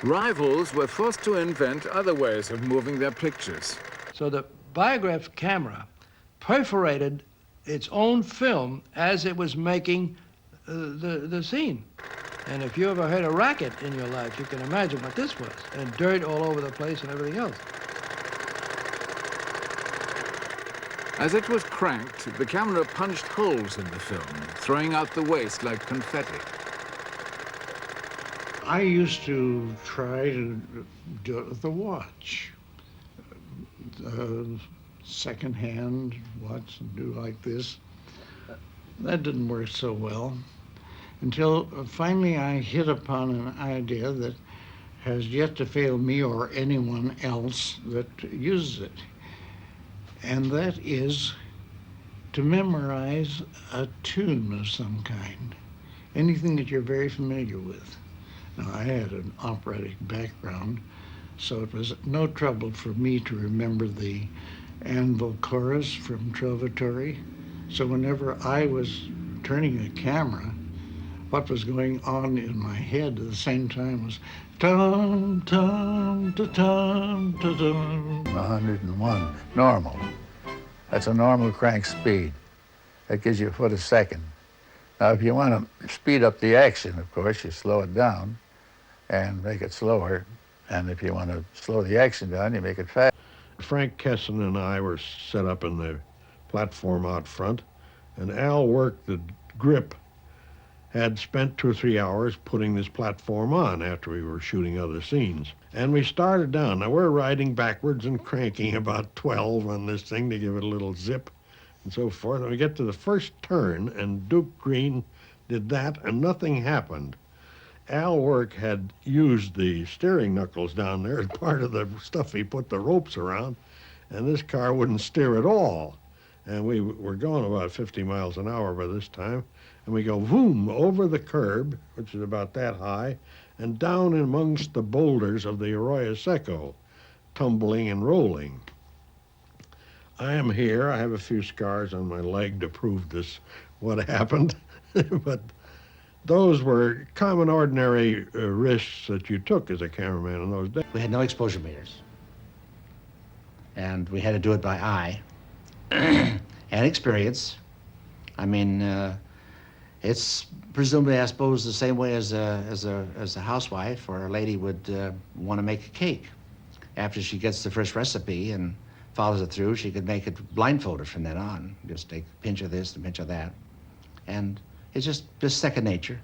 Rivals were forced to invent other ways of moving their pictures. So the Biograph camera perforated its own film as it was making the scene. And if you ever heard a racket in your life, you can imagine what this was. And dirt all over the place and everything else. As it was cranked, the camera punched holes in the film, throwing out the waste like confetti. I used to try to do it with a watch. Second-hand watch and do like this. That didn't work so well until finally I hit upon an idea that has yet to fail me or anyone else that uses it. And that is to memorize a tune of some kind, anything that you're very familiar with. Now, I had an operatic background, so it was no trouble for me to remember the Anvil chorus from Trovatore. So whenever I was turning a camera, what was going on in my head at the same time was tum, tum, ta-tum, ta-tum. 101, normal. That's a normal crank speed. That gives you a foot a second. Now, if you want to speed up the action, of course, you slow it down and make it slower. And if you want to slow the action down, you make it fast. Frank Kesson and I were set up in the platform out front, and Al worked the grip, had spent 2 or 3 hours putting this platform on after we were shooting other scenes. And we started down. Now, we're riding backwards and cranking about 12 on this thing to give it a little zip and so forth. And we get to the first turn, and Duke Green did that, and nothing happened. Al Work had used the steering knuckles down there as part of the stuff he put the ropes around, and this car wouldn't steer at all. And we were going about 50 miles an hour by this time, and we go boom over the curb, which is about that high, and down amongst the boulders of the Arroyo Seco, tumbling and rolling. I am here. I have a few scars on my leg to prove this, what happened, but those were common, ordinary risks that you took as a cameraman in those days. We had no exposure meters, and we had to do it by eye and experience. I mean, it's presumably, I suppose, the same way as a housewife or a lady would want to make a cake. After she gets the first recipe and follows it through, she could make it blindfolded from then on. Just take a pinch of this and a pinch of that, and it's just second nature.